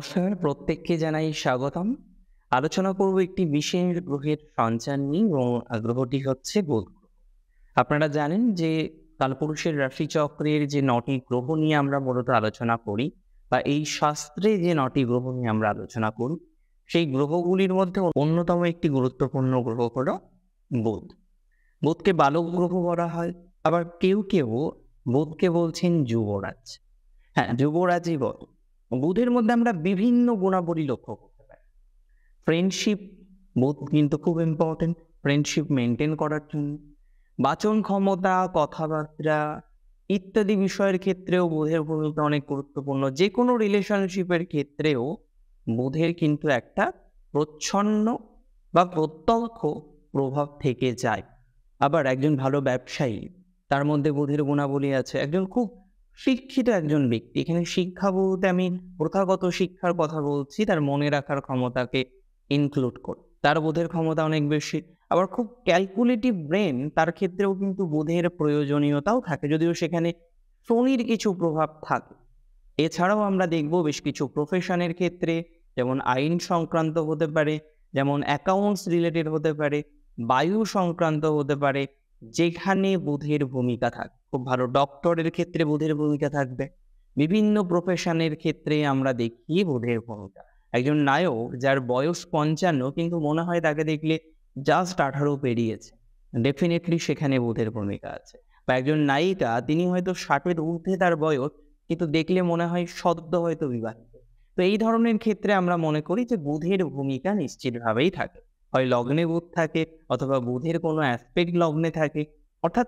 নমস্কার, প্রত্যেককে জানাই স্বাগতম। আলোচনা করব একটি বিশেষ গ্রহের সঞ্চার নিয়ে এবং গ্রহটি হচ্ছে বুধ গ্রহ। আপনারা জানেন যে কালপুরুষের রাশিচক্রের যে ৯টি গ্রহ নিয়ে আমরা মূলত আলোচনা করি বা এই শাস্ত্রে যে ৯টি গ্রহ নিয়ে আমরা আলোচনা করি, সেই গ্রহগুলির মধ্যে অন্যতম একটি গুরুত্বপূর্ণ গ্রহ হলো বুধ। বুধকে বালক গ্রহ বলা হয়, আবার কেউ কেউ বুধকে বলছেন যুবরাজ। হ্যাঁ, যুবরাজই বলে। বুধের মধ্যে আমরা বিভিন্ন গুণাবলী লক্ষ্য করতে পারি। ফ্রেন্ডশিপ, বুধ কিন্তু খুব ইম্পর্টেন্ট ফ্রেন্ডশিপ মেনটেন করার জন্য। বাচন ক্ষমতা, কথাবার্তা ইত্যাদি বিষয়ের ক্ষেত্রেও বুধের ভূমিকা অনেক গুরুত্বপূর্ণ। যে কোনো রিলেশনশিপের ক্ষেত্রেও বুধের কিন্তু একটা প্রচ্ছন্ন বা প্রত্যক্ষ প্রভাব থেকে যায়। আবার একজন ভালো ব্যবসায়ী, তার মধ্যে বুধের গুণাবলী আছে। একজন খুব শিক্ষিত একজন ব্যক্তি, এখানে শিক্ষা বলতে আমি প্রথাগত শিক্ষার কথা বলছি, তার মনে রাখার ক্ষমতাকে ইনক্লুড করে। তার বোধের ক্ষমতা অনেক বেশি। আবার খুব ক্যালকুলেটিভ ব্রেন, তার ক্ষেত্রেও কিন্তু বোধের প্রয়োজনীয়তাও থাকে, যদিও সেখানে শনির কিছু প্রভাব থাকে। এছাড়াও আমরা দেখব বেশ কিছু প্রফেশনের ক্ষেত্রে, যেমন আইন সংক্রান্ত হতে পারে, যেমন অ্যাকাউন্টস রিলেটেড হতে পারে, বায়ু সংক্রান্ত হতে পারে, যেখানে বুধের ভূমিকা থাকে। খুব ভালো ডক্টরের ক্ষেত্রে বুধের ভূমিকা থাকবে। বিভিন্ন প্রফেশনের ক্ষেত্রে আমরা দেখি বুধের ভূমিকা। একজন নায়ক যার বয়স ৫৫ কিন্তু মনে হয় তাকে দেখলে জাস্ট ১৮ পেরিয়েছে, ডেফিনেটলি সেখানে বুধের ভূমিকা আছে। বা একজন নায়িকা, তিনি হয়তো ৬০-এর ঊর্ধ্বে তার বয়স, কিন্তু দেখলে মনে হয় সদ্য হয়তো বিবাহিত। তো এই ধরনের ক্ষেত্রে আমরা মনে করি যে বুধের ভূমিকা নিশ্চিতভাবেই থাকে। হয় লগ্নে বুধ থাকে অথবা বুধের কোনো অ্যাসপেক্ট লগ্নে থাকে। অর্থাৎ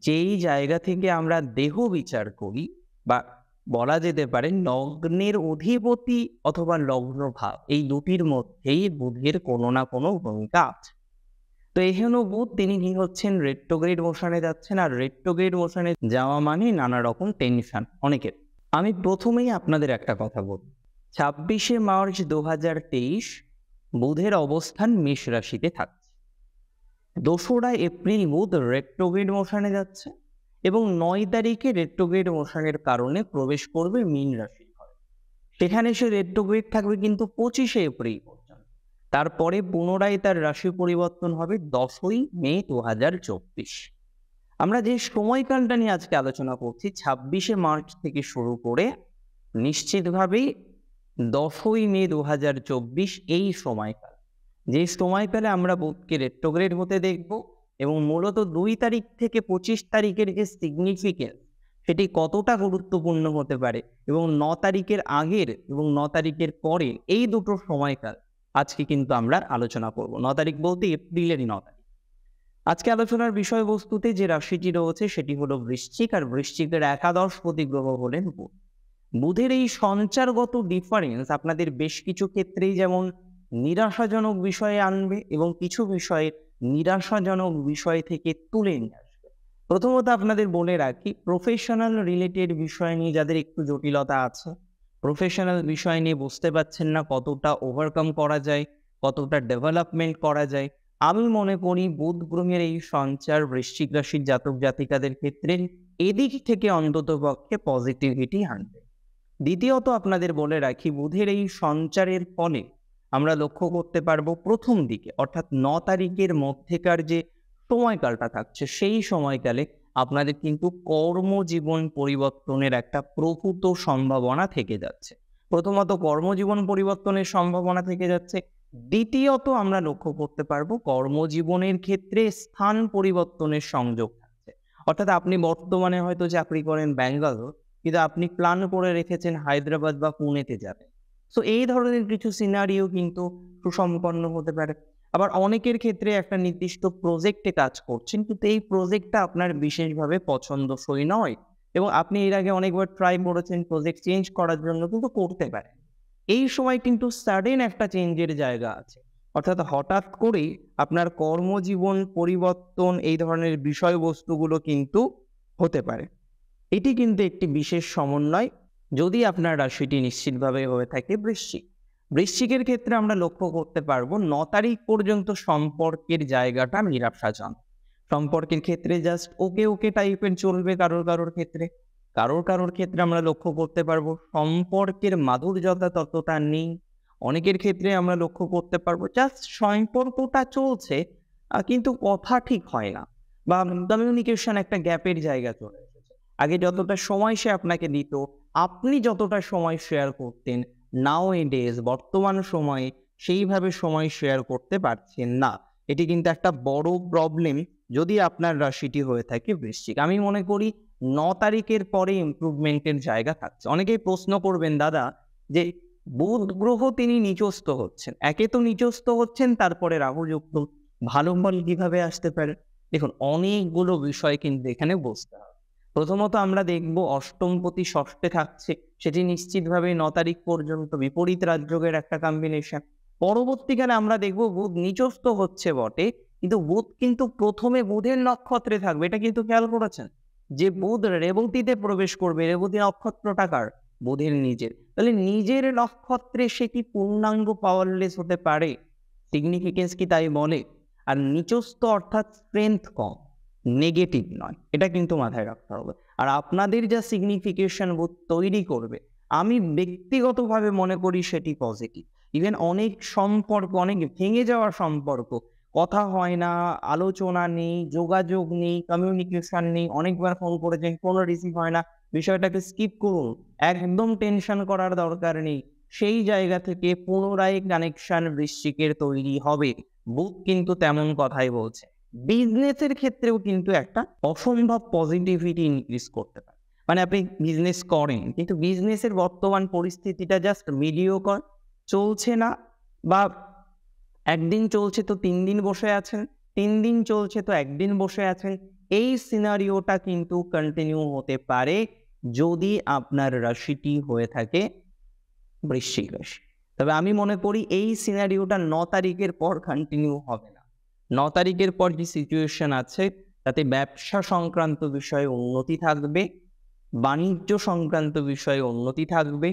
যেই জায়গা থেকে আমরা দেহ বিচার করি, বা বলা যেতে পারে লগ্নের অধিপতি অথবা লগ্ন ভাব, এই দুটির মধ্যেই বুধের কোনো না কোনো ভূমিকা আছে। তো এখানে বুধ তিনি কি হচ্ছেন, রেট্রোগ্রেড মোশনে যাচ্ছেন। আর রেট্রোগ্রেড মোশনে যাওয়া মানে নানা রকম টেনশন অনেকের। আমি প্রথমেই আপনাদের একটা কথা বলি, ২৬শে মার্চ ২০২৩ বুধের অবস্থান মেষ রাশিতে থাকছে। ২রা এপ্রিল বুধ রেট্রোগ্রেড মোশনে যাচ্ছে এবং ৯ তারিখে রেট্রোগ্রেড মোশনের কারণে প্রবেশ করবে মীন রাশির ঘরে। সেখানে সে রেট্রোগ্রেড থাকবে কিন্তু ২৫শে এপ্রিল পর্যন্ত। তারপরে পুনরায় তার রাশি পরিবর্তন হবে ১০ই মে ২০২৪। আমরা যে সময়কালটা নিয়ে আজকে আলোচনা করছি, ২৬শে মার্চ থেকে শুরু করে নিশ্চিতভাবেই ১০ই মে ২০২৪ এই সময়কাল, যে সময়কালে আমরা বুধকে রেট্রোগ্রেড হতে দেখব। এবং মূলত ২ তারিখ থেকে ২৫ তারিখের যে সিগনিফিকেন্স, সেটি কতটা গুরুত্বপূর্ণ হতে পারে, এবং ৯ তারিখের আগের এবং ৯ তারিখের পরের এই দুটো সময়কাল আজকে কিন্তু আমরা আলোচনা করব। ৯ তারিখ বলতে এপ্রিলেরই ৯ তারিখ। আজকে আলোচনার বিষয়বস্তুতে যে রাশিটি রয়েছে সেটি হলো বৃশ্চিক, আর বৃশ্চিকের একাদশপতি গ্রহ হলেন বুধ। বুধের এই সঞ্চারগত ডিফারেন্স আপনাদের বেশ কিছু ক্ষেত্রেই যেমন নিরাশাজনক বিষয়ে আনবে এবং কিছু বিষয়ে নিরাশাজনক বিষয় থেকে তুলে নিয়ে আসবে। প্রথমত আপনাদের বলে রাখি, প্রফেশনাল রিলেটেড বিষয় নিয়ে যাদের একটু জটিলতা আছে, প্রফেশনাল বিষয় নিয়ে বুঝতে পারছেন না কতটা ওভারকাম করা যায়, কতটা ডেভেলপমেন্ট করা যায়, আমি মনে করি বুধ গ্রহের এই সঞ্চার বৃশ্চিক রাশির জাতক জাতিকাদের ক্ষেত্রে এদিক থেকে অন্ততপক্ষে পজিটিভিটি আনবে। দ্বিতীয়ত আপনাদের বলে রাখি, বুধের এই সঞ্চারের ফলে আমরা লক্ষ্য করতে পারবো প্রথম দিকে, অর্থাৎ ৯ তারিখের মধ্যেকার যে সময়কালটা থাকছে, সেই সময়কালে আপনাদের কিন্তু কর্মজীবন পরিবর্তনের একটা প্রভূত সম্ভাবনা থেকে যাচ্ছে। প্রথমত কর্মজীবন পরিবর্তনের সম্ভাবনা থেকে যাচ্ছে। দ্বিতীয়ত আমরা লক্ষ্য করতে পারবো কর্মজীবনের ক্ষেত্রে স্থান পরিবর্তনের সংযোগ থাকছে। অর্থাৎ আপনি বর্তমানে হয়তো চাকরি করেন ব্যাঙ্গালোর, কিন্তু আপনি প্ল্যান করে রেখেছেন হায়দ্রাবাদ বা পুনেতে যাবেন। সো এই ধরনের কিছু সিনারিও কিন্তু সুসম্পন্ন হতে পারে। আবার অনেকের ক্ষেত্রে একটা নির্দিষ্ট প্রজেক্টে কাজ করছেন, কিন্তু এই প্রজেক্টটা আপনার বিশেষভাবে পছন্দসই নয় এবং আপনি এর আগে অনেকবার ট্রাই করেছেন প্রজেক্ট চেঞ্জ করার জন্য, কিন্তু করতে পারেন। এই সময় কিন্তু সাডেন একটা চেঞ্জের জায়গা আছে। অর্থাৎ হঠাৎ করেই আপনার কর্মজীবন পরিবর্তন, এই ধরনের বিষয়বস্তুগুলো কিন্তু হতে পারে। এটি কিন্তু একটি বিশেষ সমন্বয়, যদি আপনার রাশিটি নিশ্চিতভাবে হয়ে থাকে বৃশ্চিক। বৃশ্চিকের ক্ষেত্রে আমরা লক্ষ্য করতে পারবো ৯ তারিখ পর্যন্ত সম্পর্কের জায়গাটা নিরাশাজনক। সম্পর্কের ক্ষেত্রে জাস্ট ওকে ওকে টাইপের চলবে কারোর কারোর ক্ষেত্রে। কারোর কারোর ক্ষেত্রে আমরা লক্ষ্য করতে পারবো সম্পর্কের মাধুর্যতা ততটা নেই। অনেকের ক্ষেত্রে আমরা লক্ষ্য করতে পারবো জাস্ট সম্পর্কটা চলছে, কিন্তু কথা ঠিক হয় না, বা কমিউনিকেশন একটা গ্যাপের জায়গা চলে এসেছে। আগে যতটা সময় সে আপনাকে দিত, আপনি যতটা সময় শেয়ার করতেন, নাও এ ডেজ বর্তমান সময়ে সেইভাবে সময় শেয়ার করতে পারছেন না। এটি কিন্তু একটা বড় প্রবলেম যদি আপনার রাশিটি হয়ে থাকে বৃশ্চিক। আমি মনে করি ৯ তারিখের পরে ইমপ্রুভমেন্টের জায়গা থাকছে। অনেকেই প্রশ্ন করবেন দাদা যে বুধ গ্রহ তিনি নিচস্থ হচ্ছেন। একে তো নিচস্থ হচ্ছেন, তারপরে রাহু যুক্ত। ভালো ফল কিভাবে আসতে পারে? দেখুন, অনেকগুলো বিষয় কিন্তু এখানে বুঝতে হবে। প্রথমত আমরা দেখব অষ্টমপতি ষষ্ঠে থাকছে, সেটি নিশ্চিতভাবে ৯ তারিখ পর্যন্ত বিপরীত রাজযোগের একটা কম্বিনেশন। পরবর্তীকালে আমরা দেখব বুধ নিচস্থ হচ্ছে বটে, কিন্তু বুধ কিন্তু প্রথমে বুধের নক্ষত্রে থাকবে। এটা কিন্তু খেয়াল করেছেন যে বুধ রেবতীতে প্রবেশ করবে। রেবতী নক্ষত্রটা কার? বুধের নিজের। তাহলে নিজের নক্ষত্রে সে কি পূর্ণাঙ্গ পাওয়ারলেস হতে পারে? সিগনিফিকেন্স কি তাই বলে? আর নিচস্থ অর্থাৎ স্ট্রেংথ কম, নেগেটিভ নয়, এটা কিন্তু মাথায় রাখতে হবে। আর আপনাদের যা সিগনিফিকেশন বুধ তৈরি করবে, আমি ব্যক্তিগতভাবে মনে করি সেটি পজিটিভ। ইভেন অনেক সম্পর্ক, অনেক ভেঙে যাওয়া সম্পর্ক, কথা হয় না, আলোচনা নেই, যোগাযোগ নেই, কমিউনিকেশন নেই, অনেকবার ফোন করেছেন, ফোন রিসিভ হয় না, বিষয়টাকে স্কিপ করুন, একদম টেনশন করার দরকার নেই। সেই জায়গা থেকে পুনরায় কানেকশন বৃশ্চিকের তৈরি হবে। বুধ কিন্তু তেমন কথাই বলছে। বিজনেসের ক্ষেত্রেও কিন্তু একটা অসম্ভব পজিটিভিটি ইনক্রিজ করতে পারে। মানে আপনি বিজনেস করেন, কিন্তু বিজনেসের বর্তমান পরিস্থিতিটা জাস্ট মিডিওকর, চলছে না, বা একদিন চলছে তো ৩ দিন বসে আছেন, ৩ দিন চলছে তো একদিন বসে আছেন। এই সিনারিওটা কিন্তু কন্টিনিউ হতে পারে যদি আপনার রাশিটি হয়ে থাকে বৃশ্চিক রাশি। তবে আমি মনে করি এই সিনারিওটা ৯ তারিখের পর কন্টিনিউ হবে না। ৯ তারিখের পর যে সিচুয়েশন আছে তাতে ব্যবসা সংক্রান্ত বিষয়ে উন্নতি থাকবে, বাণিজ্য সংক্রান্ত বিষয়ে উন্নতি থাকবে।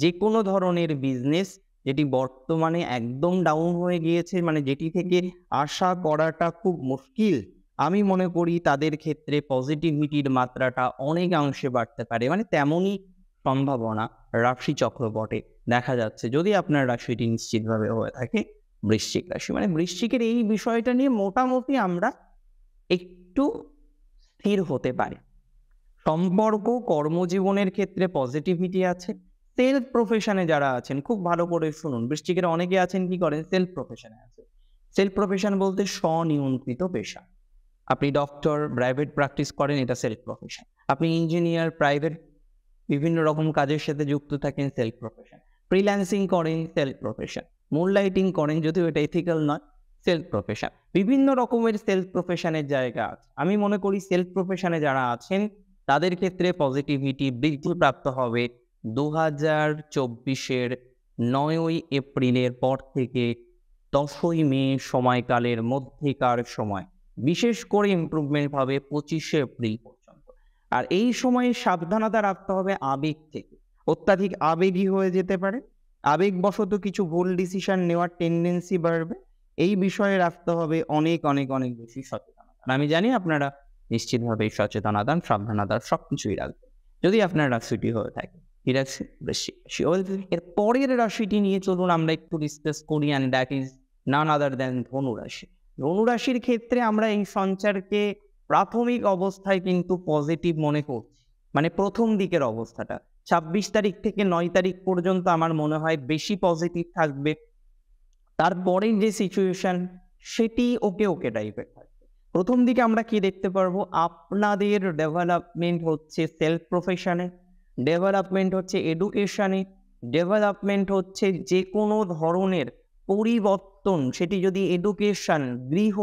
যে কোনো ধরনের বিজনেস যেটি বর্তমানে একদম ডাউন হয়ে গিয়েছে, মানে যেটি থেকে আশা করাটা খুব মুশকিল, আমি মনে করি তাদের ক্ষেত্রে পজিটিভিটির মাত্রাটা অনেকাংশে বাড়তে পারে। মানে তেমনই সম্ভাবনা রাশি চক্রপটে দেখা যাচ্ছে যদি আপনার রাশিটি নিশ্চিতভাবে হয়ে থাকে বৃশ্চিক রাশি। মানে বৃশ্চিকের এই বিষয়টা নিয়ে মোটামুটি আমরা একটু স্থির হতে পারি। সম্পর্ক, কর্মজীবনের ক্ষেত্রে পজিটিভিটি আছে। সেলফ প্রফেশনে যারা আছেন খুব ভালো করে শুনুন, বৃশ্চিকের অনেকে আছেন কি করেন, সেলফ প্রফেশনে আছে। সেলফ প্রফেশন বলতে স্বনিয়ন্ত্রিত পেশা। আপনি ডক্টর, প্রাইভেট প্র্যাকটিস করেন, এটা সেলফ প্রফেশন। আপনি ইঞ্জিনিয়ার, প্রাইভেট বিভিন্ন রকম কাজের সাথে যুক্ত থাকেন, সেলফ প্রফেশন। ফ্রিল্যান্সিং করেন, সেলফ প্রফেশন। মুনলাইটিং করেন, যদিও এটা এথিক্যাল নয়, সেলফ প্রফেশন। বিভিন্ন রকমের সেলফ প্রফেশনের জায়গা আছে। আমি মনে করি সেলফ প্রফেশনে যারা আছেন তাদের ক্ষেত্রে পজিটিভিটি বৃদ্ধি প্রাপ্ত হবে 2024-এর 9ই এপ্রিলের পর থেকে 10ই মে সময়কালের মধ্যেকার সময়। বিশেষ করে ইমপ্রুভমেন্ট হবে 25শে এপ্রিল পর্যন্ত। আর এই সময়ে সাবধানতা রাখতে হবে আবেগ থেকে। অত্যাধিক আবেগী হয়ে যেতে পারে, আবেগবশত কিছু ভুল ডিসিশন নেওয়ার টেন্ডেন্সি বাড়বে। এই বিষয়ে রাখতে হবে অনেক অনেক অনেক বেশি সচেতনতা। আর আমি জানি আপনারা নিশ্চিতভাবে এই সচেতনতা, সাবধানতা সবকিছুই রাখবেন যদি আপনার রাশিটি হয়ে থাকে কি রাশি? বৃশ্চিক রাশি। এর পরের রাশিটি নিয়ে চলুন আমরা একটু ডিসকাস করি, and that is none other than ধনু রাশি। ধনু রাশির ক্ষেত্রে আমরা এই সঞ্চারকে প্রাথমিক অবস্থায় কিন্তু পজিটিভ মনে করছি। মানে প্রথম দিকের অবস্থাটা 26 তারিখ থেকে 9 তারিখ পর্যন্ত আমার মনে হয় বেশি পজিটিভ থাকবে। তারপরে যে সিচুয়েশন সেটি ওকে টাইপের থাকবে। প্রথম দিকে আমরা কি দেখতে পারবো, আপনাদের ডেভেলপমেন্ট হচ্ছে সেলফ প্রফেশনে, ডেভেলপমেন্ট হচ্ছে এডুকেশনে, ডেভেলপমেন্ট হচ্ছে যে কোনো ধরনের পরিবর্তন, সেটি যদি এডুকেশন, গৃহ,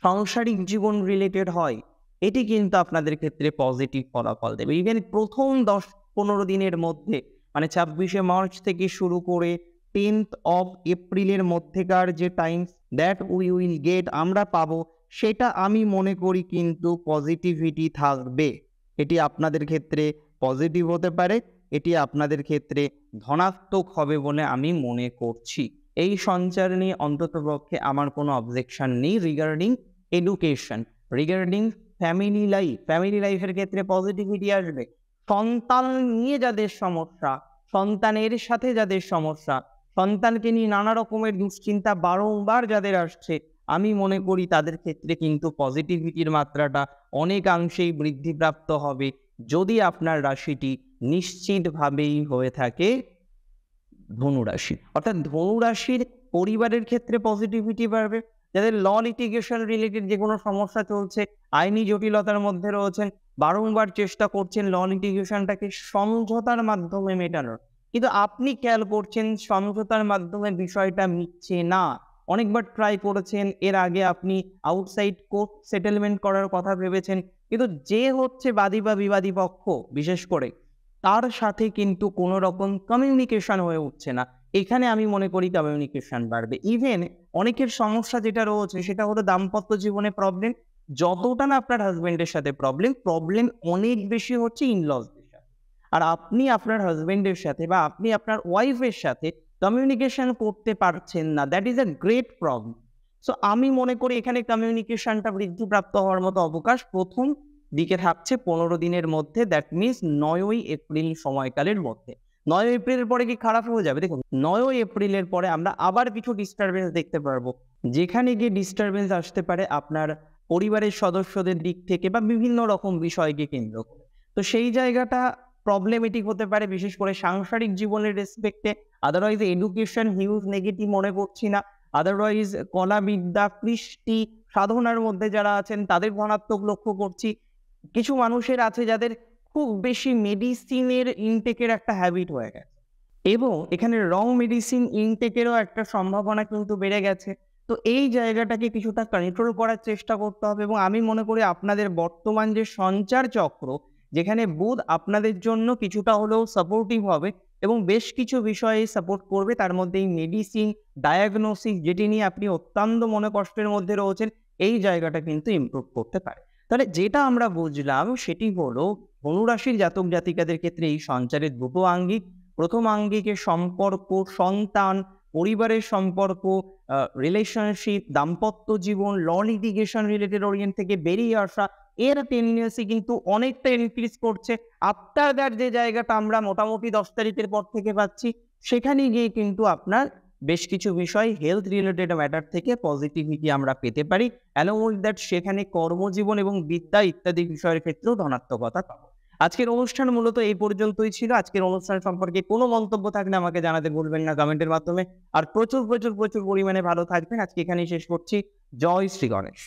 সাংসারিক জীবন রিলেটেড হয়, এটি কিন্তু আপনাদের ক্ষেত্রে পজিটিভ ফলাফল দেবে। ইভেন প্রথম 10-15 দিনের মধ্যে, মানে 26শে মার্চ থেকে শুরু করে 10th of এপ্রিলের মধ্যেকার যে Times that we will get, আমরা পাবো, সেটা আমি মনে করি কিন্তু পজিটিভিটি থাকবে। এটি আপনাদের ক্ষেত্রে পজিটিভ হতে পারে, এটি আপনাদের ক্ষেত্রে ধনাত্মক হবে বলে আমি মনে করছি। এই সঞ্চার নিয়ে অন্ততপক্ষে আমার কোনো অবজেকশন নেই। রিগার্ডিং এডুকেশন, রিগার্ডিং ফ্যামিলি লাইফের ক্ষেত্রে পজিটিভিটি আসবে। সন্তান নিয়ে যাদের সমস্যা, সন্তানের সাথে যাদের সমস্যা, সন্তানকে নিয়ে নানা রকমের দুশ্চিন্তা বারংবার যাদের আসছে, আমি মনে করি তাদের ক্ষেত্রে কিন্তু পজিটিভিটির মাত্রাটা অনেকাংশেই বৃদ্ধিপ্রাপ্ত হবে যদি আপনার রাশিটি নিশ্চিতভাবেই হয়ে থাকে ধনুরাশি। অর্থাৎ ধনুরাশির পরিবারের ক্ষেত্রে পজিটিভিটি বাড়বে। যাদের ল লিটিগেশন রিলেটেড যে কোনো সমস্যা চলছে, আইনি জটিলতার মধ্যে রয়েছেন, বারংবার চেষ্টা করছেন ল লিটিগেশনটাকে সমঝোতার মাধ্যমে মেটানোর, কিন্তু আপনি খেয়াল করছেন সমঝোতার মাধ্যমে বিষয়টা মিটছে না। অনেকবার ট্রাই করেছেন, এর আগে আপনি আউটসাইড কোর্ট সেটেলমেন্ট করার কথা ভেবেছেন, কিন্তু যে হচ্ছে বাদী বা বিবাদী পক্ষ বিশেষ করে, তার সাথে কিন্তু কোনো রকম কমিউনিকেশন হয়ে উঠছে না। এখানে আমি মনে করি কমিউনিকেশন বাড়বে। ইভেন অনেকের সমস্যা যেটা রয়েছে সেটা হলো দাম্পত্য জীবনে প্রবলেম। যতটা না আপনার হাজবেন্ডের সাথে প্রবলেম অনেক বেশি হচ্ছে ইনলসদের সাথে। আর আপনি আপনার হাজবেন্ডের সাথে বা আপনি আপনার ওয়াইফের সাথে কমিউনিকেশন করতে পারছেন না, that is a great problem. So আমি মনে করি এখানে কমিউনিকেশনটা বৃদ্ধিপ্রাপ্ত হওয়ার মতো অবকাশ প্রথম দিকে থাকছে 15 দিনের মধ্যে, দ্যাট মিনস 9ই এপ্রিল সময়কালের মধ্যে। 9 এপ্রিলের পরে কি খারাপ হয়ে যাবে? দেখুন, 9 এপ্রিলের পরে আমরা আবার কিছু ডিস্টারবেন্স দেখতে পারবো, যেখানে গিয়ে ডিস্টারবেন্স আসতে পারে আপনার পরিবারের সদস্যদের দিক থেকে বা বিভিন্ন রকম বিষয়কে কেন্দ্র করে। তো সেই জায়গাটা প্রবলেমেটিক হতে পারে, বিশেষ করে সাংসারিক জীবনের রেসপেক্টে। আদারওয়াইজ এডুকেশন হিউজ নেগেটিভ মনে করছি না। আদারওয়াইজ কলাবিদ্যা, কৃষ্টি, সাধনার মধ্যে যারা আছেন তাদের ধনাত্মক লক্ষ্য করছি। কিছু মানুষের আছে যাদের খুব বেশি মেডিসিনের ইনটেকের একটা হ্যাবিট হয়ে গেছে, এবং এখানে রং মেডিসিন ইনটেকেরও একটা সম্ভাবনা কিন্তু বেড়ে গেছে। তো এই জায়গাটাকে কিছুটা কন্ট্রোল করার চেষ্টা করতে হবে, এবং আমি মনে করি আপনাদের বর্তমান যে সঞ্চার চক্র, যেখানে বুধ আপনাদের জন্য কিছুটা হলেও সাপোর্টিভ হবে এবং বেশ কিছু বিষয়ে সাপোর্ট করবে, তার মধ্যে এই মেডিসিন, ডায়াগনোসিস, যেটি নিয়ে আপনি অত্যন্ত মনে কষ্টের মধ্যে রয়েছেন, এই জায়গাটা কিন্তু ইমপ্রুভ করতে পারে। তাহলে যেটা আমরা বুঝলাম সেটি হলো ধনুরাশির জাতক জাতিকাদের ক্ষেত্রে এই সঞ্চারের দুটো আঙ্গিক। প্রথম আঙ্গিকে সম্পর্ক, সন্তান, পরিবারের সম্পর্ক, রিলেশনশিপ, দাম্পত্য জীবন, ল লিটিগেশন রিলেটেড ওরিয়েন্ট থেকে বেরিয়ে আসা, এর টেন্ডেন্সি কিন্তু অনেকটা ইনক্রিজ করছে। আফটার দ্যাট যে জায়গাটা আমরা মোটামুটি 10 তারিখের পর থেকে পাচ্ছি, সেখানে গিয়ে কিন্তু আপনার বেশ কিছু বিষয় হেলথ রিলেটেড ম্যাটার থেকে পজিটিভিটি আমরা পেতে পারি। অ্যালং উইথ দ্যাট সেখানে কর্মজীবন এবং বিদ্যা ইত্যাদি বিষয়ের ক্ষেত্রেও ধনাত্মকতা পাবো। আজকের অনুষ্ঠান মূলত এই পর্যন্তই ছিল। আজকের অনুষ্ঠান সম্পর্কে কোনো মন্তব্য থাকলে আমাকে জানাতে ভুলবেন না কমেন্টের মাধ্যমে। আর প্রচুর প্রচুর প্রচুর পরিমাণে ভালো থাকবেন। আজকে এখানেই শেষ করছি। জয় শ্রী গণেশ।